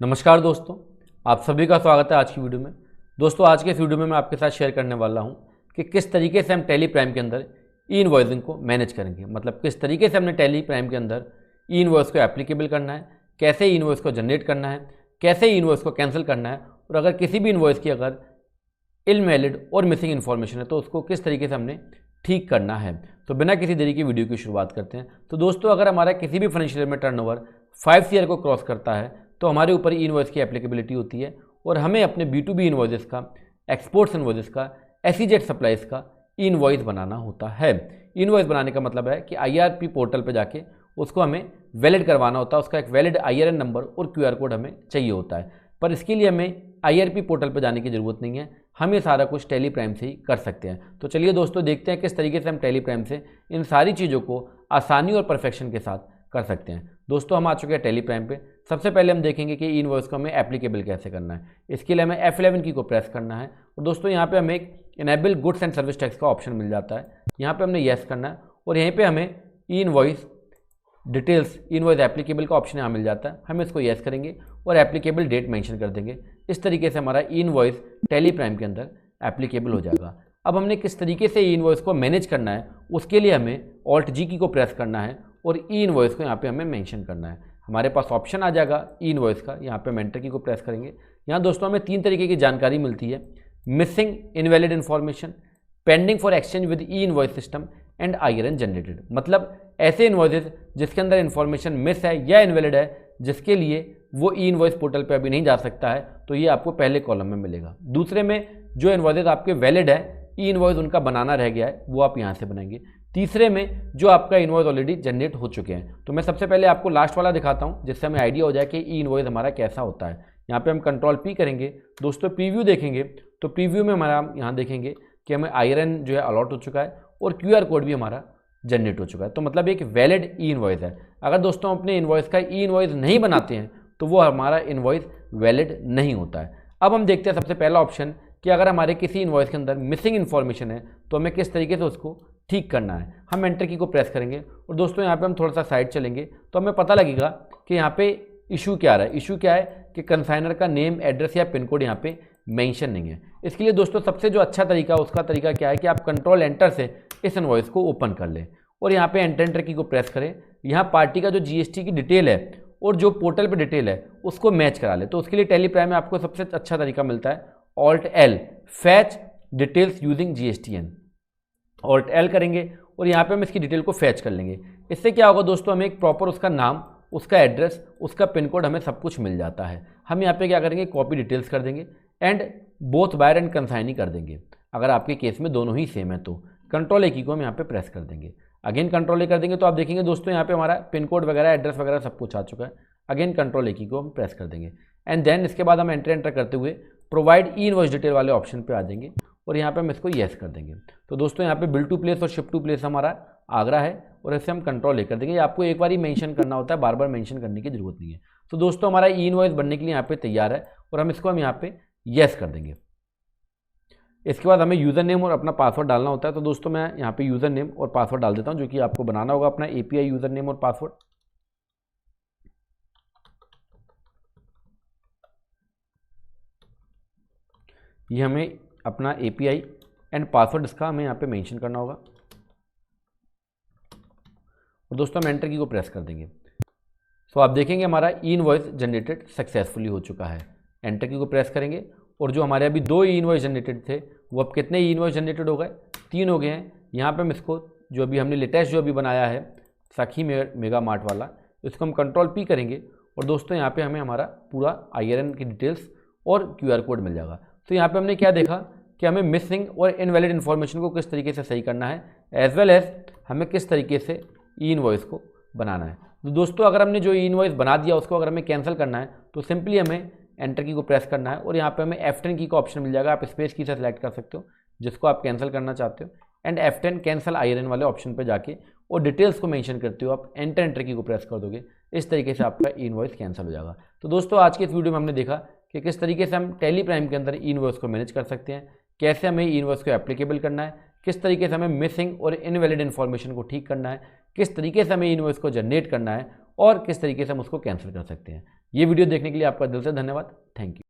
नमस्कार दोस्तों, आप सभी का स्वागत है आज की वीडियो में। दोस्तों, आज के इस वीडियो में मैं आपके साथ शेयर करने वाला हूं कि किस तरीके से हम टैली प्राइम के अंदर ई इनवॉइसिंग को मैनेज करेंगे। मतलब किस तरीके से हमने टैली प्राइम के अंदर ई इनवॉइस को एप्लीकेबल करना है, कैसे ई इनवॉइस को जनरेट करना है, कैसे ई इनवॉइस को कैंसिल करना है, और अगर किसी भी इनवॉइस की अगर इनवैलिड और मिसिंग इन्फॉर्मेशन है तो उसको किस तरीके से हमने ठीक करना है। तो बिना किसी देरी की वीडियो की शुरुआत करते हैं। तो दोस्तों, अगर हमारा किसी भी फाइनेंशियल ईयर में टर्नओवर 5 ईयर को क्रॉस करता है तो हमारे ऊपर ई इनवॉइस की एप्लीकेबिलिटी होती है और हमें अपने B2B इनवॉइसेस का, एक्सपोर्ट्स इनवॉइसेस का, SEZ सप्लाईज का ई इनवॉइस बनाना होता है। ई इनवॉइस बनाने का मतलब है कि IRP पोर्टल पर जाके उसको हमें वैलिड करवाना होता है। उसका एक वैलिड IRN नंबर और QR कोड हमें चाहिए होता है, पर इसके लिए हमें IRP पोर्टल पर जाने की ज़रूरत नहीं है। हम ये सारा कुछ टैली प्राइम से ही कर सकते हैं। तो चलिए दोस्तों, देखते हैं किस तरीके से हम टैली प्राइम से इन सारी चीज़ों को आसानी और परफेक्शन के साथ कर सकते हैं। दोस्तों, हम आ चुके हैं टैली प्राइम पे। सबसे पहले हम देखेंगे कि ई इनवॉइस को हमें एप्लीकेबल कैसे करना है। इसके लिए हमें F11 की को प्रेस करना है और दोस्तों यहाँ पे हमें एक enable goods and service tax का ऑप्शन मिल जाता है। यहाँ पे हमने येस करना है और यहीं पे हमें ई इनवॉइस डिटेल्स, ई इनवॉइस एप्लीकेबल का ऑप्शन यहाँ मिल जाता है। हम इसको येस करेंगे और एप्लीकेबल डेट मेंशन कर देंगे। इस तरीके से हमारा ई इनवॉइस टैली प्राइम के अंदर एप्लीकेबल हो जाएगा। अब हमने किस तरीके से ई इनवॉइस को मैनेज करना है, उसके लिए हमें Alt+G की को प्रेस करना है और ई इनवॉइस को यहाँ पे हमें मेंशन करना है। हमारे पास ऑप्शन आ जाएगा ई इनवॉइस का। यहाँ पे हम एंटर की को प्रेस करेंगे। यहाँ दोस्तों हमें 3 तरीके की जानकारी मिलती है: missing invalid information, pending for exchange with E invoice system and IRN generated. मतलब ऐसे इनवॉइसेस जिसके अंदर इन्फॉर्मेशन मिस है या इनवैलिड है, जिसके लिए वो ई इनवॉइस पोर्टल पे अभी नहीं जा सकता है, तो ये आपको पहले कॉलम में मिलेगा। दूसरे में जो इनवॉइसेस आपके वैलिड है, ई इनवॉइस उनका बनाना रह गया है, वो आप यहाँ से बनाएंगे। तीसरे में जो आपका इनवॉइस ऑलरेडी जनरेट हो चुके हैं। तो मैं सबसे पहले आपको लास्ट वाला दिखाता हूँ, जिससे हमें आइडिया हो जाए कि ई इनवॉइस हमारा कैसा होता है। यहाँ पे हम Ctrl+P करेंगे दोस्तों, प्रीव्यू देखेंगे तो प्रीव्यू में हमारा यहाँ देखेंगे कि हमें IRN जो है अलॉट हो चुका है और QR कोड भी हमारा जनरेट हो चुका है। तो मतलब एक वैलिड ई इनवॉइस है। अगर दोस्तों अपने इनवॉइस का ई इनवॉइस नहीं बनाते हैं तो वो हमारा इनवॉइस वैलिड नहीं होता है। अब हम देखते हैं सबसे पहला ऑप्शन कि अगर हमारे किसी इनवॉइस के अंदर मिसिंग इन्फॉर्मेशन है तो हमें किस तरीके से उसको ठीक करना है। हम एंटर की को प्रेस करेंगे और दोस्तों यहाँ पे हम थोड़ा सा साइड चलेंगे तो हमें पता लगेगा कि यहाँ पे इशू क्या आ रहा है। इशू क्या है कि कंसाइनर का नेम, एड्रेस या पिन कोड यहाँ पे मेंशन नहीं है। इसके लिए दोस्तों सबसे जो अच्छा तरीका, उसका तरीका क्या है कि आप Ctrl+Enter से इस इनवॉइस को ओपन कर लें और यहाँ पे एंटर की को प्रेस करें। यहाँ पार्टी का जो GST की डिटेल है और जो पोर्टल पे डिटेल है उसको मैच करा ले। तो उसके लिए टैली प्राइम में आपको सबसे अच्छा तरीका मिलता है Alt+L, fetch details using GSTN। Alt+L करेंगे और यहाँ पे हम इसकी डिटेल को फैच कर लेंगे। इससे क्या होगा दोस्तों, हमें एक प्रॉपर उसका नाम, उसका एड्रेस, उसका पिन कोड, हमें सब कुछ मिल जाता है। हम यहाँ पे क्या करेंगे, कॉपी डिटेल्स कर देंगे and both buyer and consignee कर देंगे। अगर आपके केस में दोनों ही सेम है तो Ctrl+A की को हम यहाँ पे प्रेस कर देंगे। अगेन Ctrl+A कर देंगे तो आप देखेंगे दोस्तों यहाँ पे हमारा पिन कोड वगैरह, एड्रेस वगैरह सब कुछ आ चुका है। अगेन Ctrl+A की को हम प्रेस कर देंगे एंड देन इसके बाद हम एंटर करते हुए प्रोवाइड ई इनवॉइस डिटेल वाले ऑप्शन पे आ जाएंगे और यहाँ पे हम इसको येस कर देंगे। तो दोस्तों यहाँ पे बिल टू प्लेस और शिप टू प्लेस हमारा आगरा है और इसे हम Ctrl+A कर देंगे। आपको एक बार ही मेंशन करना होता है, बार बार मेंशन करने की जरूरत नहीं है। तो दोस्तों हमारा ई इनवॉइस बनने के लिए यहाँ पे तैयार है और हम इसको यहाँ पे येस कर देंगे। इसके बाद हमें यूज़र नेम और अपना पासवर्ड डालना होता है। तो दोस्तों मैं यहाँ पे यूज़र नेम और पासवर्ड डाल देता हूँ, जो कि आपको बनाना होगा अपना API यूज़र नेम और पासवर्ड। ये हमें अपना API एंड पासवर्ड इसका हमें यहाँ पे मेंशन करना होगा और दोस्तों हम एंटर की को प्रेस कर देंगे। सो आप देखेंगे हमारा ई इनवॉइस जनरेटेड सक्सेसफुली हो चुका है। एंटर की को प्रेस करेंगे और जो हमारे अभी 2 ई इनवॉइस जनरेटेड थे वो अब कितने ई इनवॉइस जनरेटेड हो गए, 3 हो गए हैं। यहाँ पे हम इसको जो अभी हमने लेटेस्ट जो अभी बनाया है सखी मेगा मार्ट वाला, इसको हम Ctrl+P करेंगे और दोस्तों यहाँ पे हमें हमारा पूरा IRN की डिटेल्स और QR कोड मिल जाएगा। तो यहाँ पे हमने क्या देखा कि हमें मिसिंग और इनवैलिड इन्फॉर्मेशन को किस तरीके से सही करना है, एज वेल एज हमें किस तरीके से ई इनवॉइस को बनाना है। तो दोस्तों अगर हमने जो ई इनवॉइस बना दिया उसको अगर हमें कैंसिल करना है तो सिंपली हमें एंटर की को प्रेस करना है और यहाँ पे हमें F10 की का ऑप्शन मिल जाएगा। आप स्पेस की से सिलेक्ट कर सकते हो जिसको आप कैंसिल करना चाहते हो एंड F10 कैंसिल IRN वाले ऑप्शन पे जाके और डिटेल्स को मेंशन करते हो आप एंटर की को प्रेस कर दोगे। इस तरीके से आपका ई इनवॉइस कैंसिल हो जाएगा। तो दोस्तों आज की इस वीडियो में हमने देखा कि किस तरीके से हम टैली प्राइम के अंदर ई इनवॉइस को मैनेज कर सकते हैं, कैसे हमें ई इनवॉइस को एप्लीकेबल करना है, किस तरीके से हमें मिसिंग और इनवैलिड इन्फॉर्मेशन को ठीक करना है, किस तरीके से हमें इनवॉइस को जनरेट करना है और किस तरीके से हम उसको कैंसिल कर सकते हैं। ये वीडियो देखने के लिए आपका दिल से धन्यवाद। Thank you.